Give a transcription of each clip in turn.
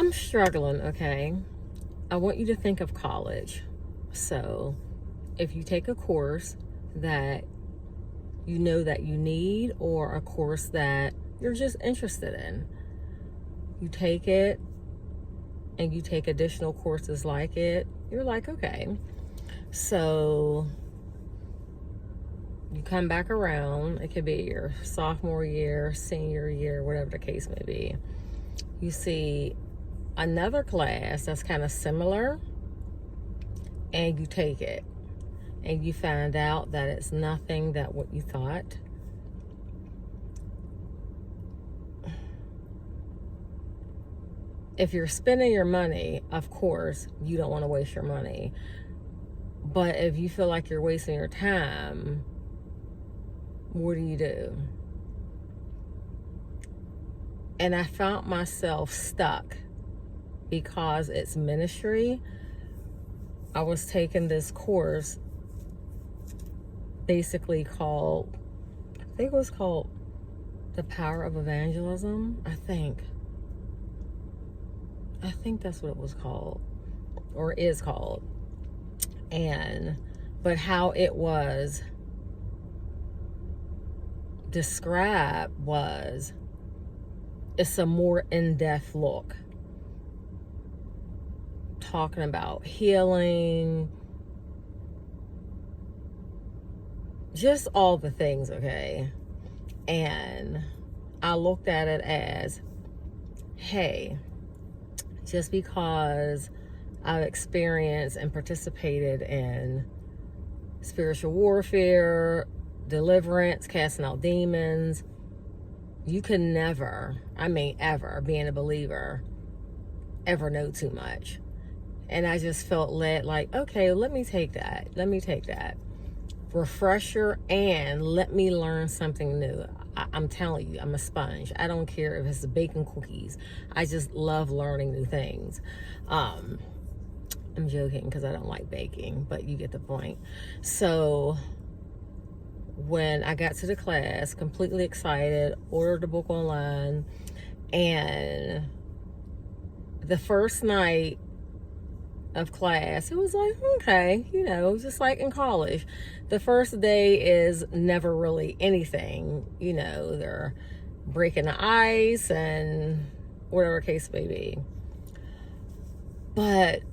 I'm struggling, okay? I want you to think of college. So, if you take a course that you know that you need, or a course that you're just interested in, you take it and you take additional courses like it, you're like, okay. So, you come back around, it could be your sophomore year, senior year, whatever the case may be. You see another class that's kind of similar, and you take it, and you find out that it's nothing that what you thought. If you're spending your money, of course, you don't want to waste your money. But if you feel like you're wasting your time, what do? And I found myself stuck because it's ministry. I was taking this course basically called, I think it was called The Power of Evangelism. I think that's what it was called, or is called. But how it was described was, it's a more in-depth look, talking about healing, just all the things, okay? And I looked at it as, hey, just because I've experienced and participated in spiritual warfare, deliverance, casting out demons, you can never, I mean ever, being a believer, ever know too much. And I just felt led, like, okay, let me take that. Refresher, and let me learn something new. I'm telling you, I'm a sponge. I don't care if it's the bacon cookies. I just love learning new things. I'm joking because I don't like baking, but you get the point. So when I got to the class, completely excited, ordered the book online, and the first night of class, it was like, okay, just like in college, the first day is never really anything, they're breaking the ice and whatever case may be. But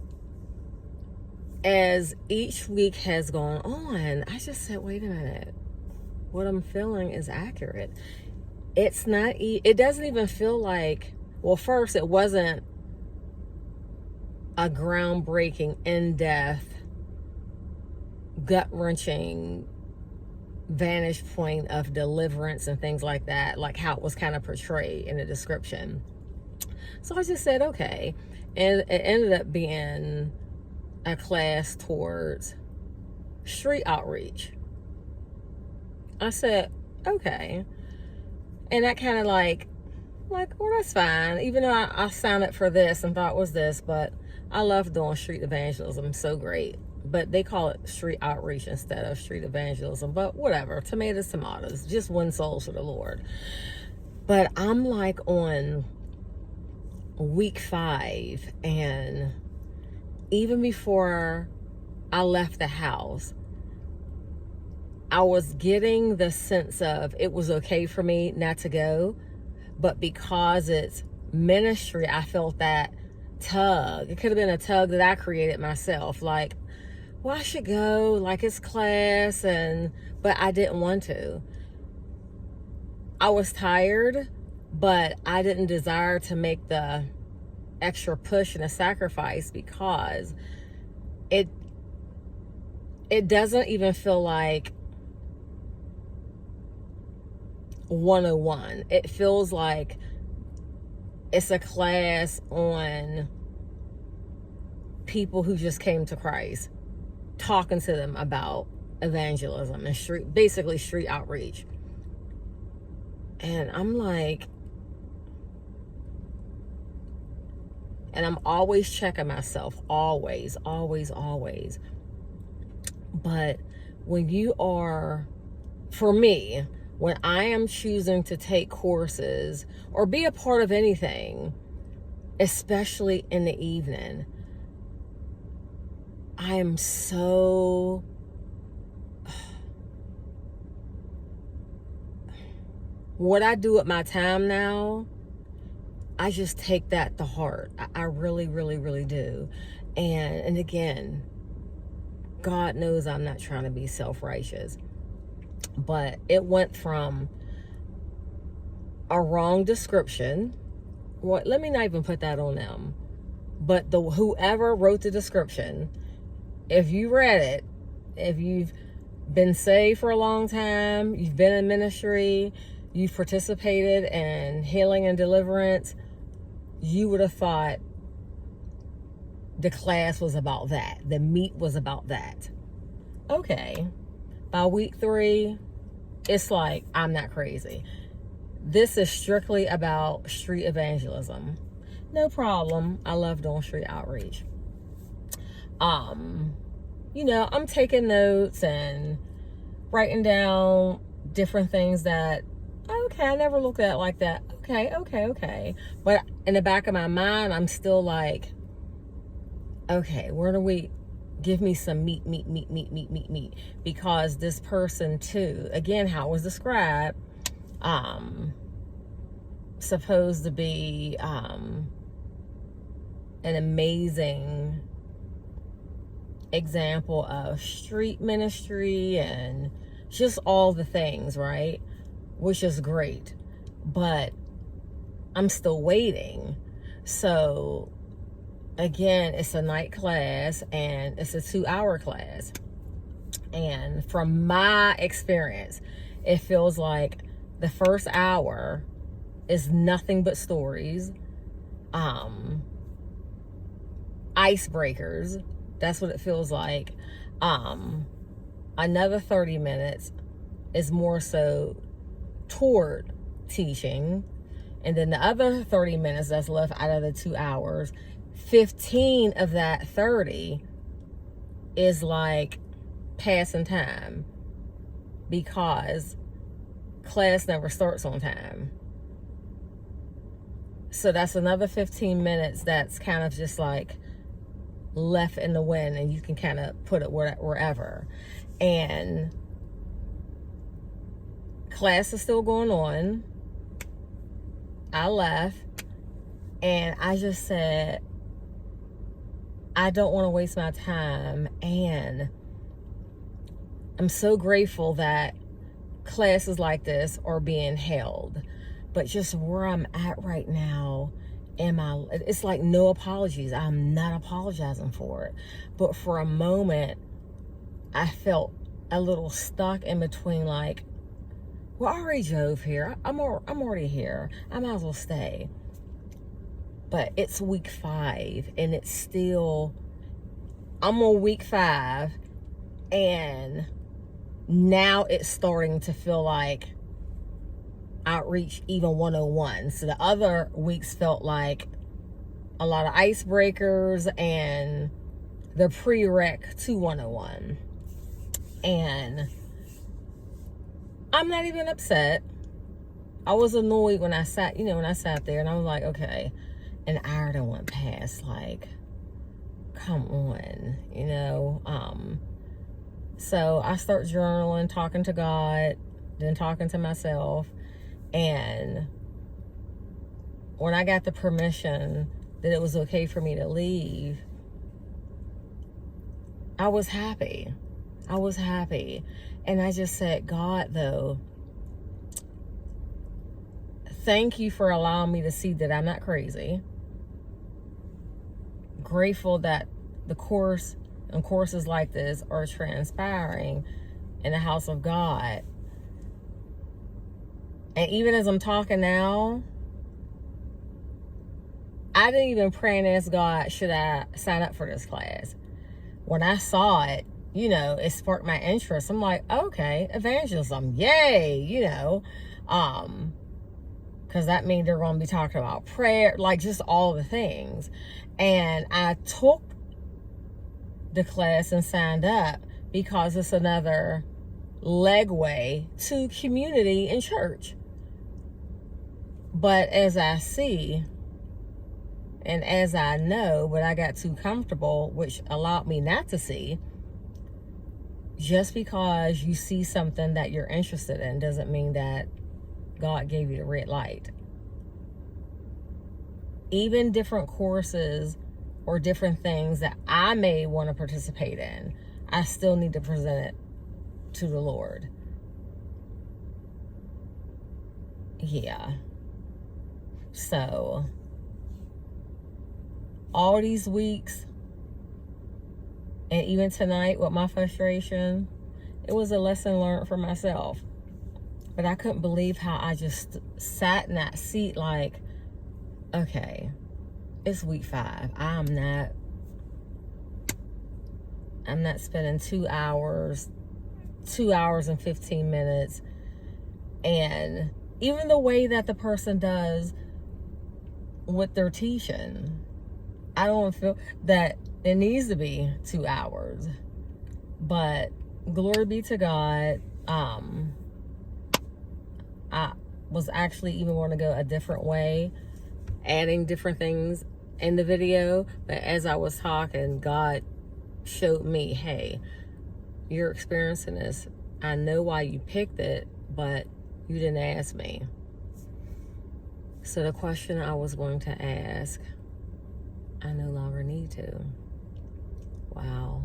as each week has gone on, I just said, wait a minute, what I'm feeling is accurate. It's not, it doesn't even feel like, well, first, it wasn't a groundbreaking, in-depth, gut-wrenching vantage point of deliverance and things like that, like how it was kind of portrayed in the description. So I just said, okay. And it ended up being a class towards street outreach. I said, okay. And that kind of like, well, that's fine. Even though I signed up for this and thought it was this, but I love doing street evangelism, so great. But they call it street outreach instead of street evangelism. But whatever, tomatoes, just win souls for the Lord. But I'm like on week 5, and even before I left the house, I was getting the sense of it was okay for me not to go. But because it's ministry, I felt that tug. It could have been a tug that I created myself. Like, well, I should go, like it's class, but I didn't want to. I was tired, but I didn't desire to make the extra push and a sacrifice, because it doesn't even feel like 101. It feels like it's a class on people who just came to Christ, talking to them about evangelism and basically street outreach. And I'm like, and I'm always checking myself, always. But when you are, for me, when I am choosing to take courses or be a part of anything, especially in the evening. I am so what I do with my time now, I just take that to heart. I really, really, really do. And again, God knows I'm not trying to be self-righteous, but it went from a wrong description. Well, let me not even put that on them. But whoever wrote the description, if you read it, if you've been saved for a long time, you've been in ministry, you've participated in healing and deliverance, you would have thought the class was about that. The meat was about that. Okay. By week 3, it's like, I'm not crazy. This is strictly about street evangelism. No problem. I love doing street outreach. I'm taking notes and writing down different things that, okay, I never looked at it like that. Okay. But in the back of my mind, I'm still like, okay, where do we give me some meat? Because this person too, again, how it was described, supposed to be an amazing example of street ministry and just all the things, right? Which is great. But I'm still waiting. So again, it's a night class and it's a 2-hour class. And from my experience, it feels like the first hour is nothing but stories, icebreakers. That's what it feels like. Another 30 minutes is more so toward teaching. And then the other 30 minutes that's left out of the 2 hours, 15 of that 30 is like passing time because class never starts on time. So that's another 15 minutes that's kind of just like left in the wind, and you can kind of put it wherever. And class is still going on. I left and I just said, I don't want to waste my time. And I'm so grateful that classes like this are being held. But just where I'm at right now, it's like no apologies. I'm not apologizing for it. But for a moment, I felt a little stuck in between, like, well, I already drove here. I'm already here. I might as well stay. But it's week 5, and it's still, I'm on week 5, and now it's starting to feel like Outreach even 101. So the other weeks felt like a lot of icebreakers and the prereq to 101. And I'm not even upset. I was annoyed when I sat there and I was like, okay, an hour done went past. Like, come on, So I start journaling, talking to God, then talking to myself. And when I got the permission that it was okay for me to leave, I was happy. And I just said, God, though, thank you for allowing me to see that I'm not crazy. Grateful that the course and courses like this are transpiring in the house of God. And even as I'm talking now, I didn't even pray and ask God, should I sign up for this class? When I saw it, it sparked my interest. I'm like, okay, evangelism, yay, because that means they're going to be talking about prayer, like just all the things. And I took the class and signed up because it's another legway to community and church. But as I see, And as I know, but I got too comfortable, which allowed me not to see. Just because you see something that you're interested in doesn't mean that God gave you the red light. Even different courses or different things that I may want to participate in, I still need to present it to the Lord. Yeah. So, all these weeks, and even tonight with my frustration, it was a lesson learned for myself. But I couldn't believe how I just sat in that seat like, okay, it's week 5. I'm not spending 2 hours and 15 minutes. And even the way that the person does with their teaching, I don't feel that it needs to be 2 hours. But glory be to God. I was actually even want to go a different way, adding different things in the video. But as I was talking, God showed me, hey, you're experiencing this. I know why you picked it, but you didn't ask me. So the question I was going to ask, I no longer need to. Wow.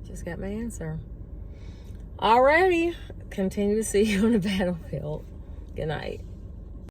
Just got my answer. Alrighty. Continue to see you on the battlefield. Good night.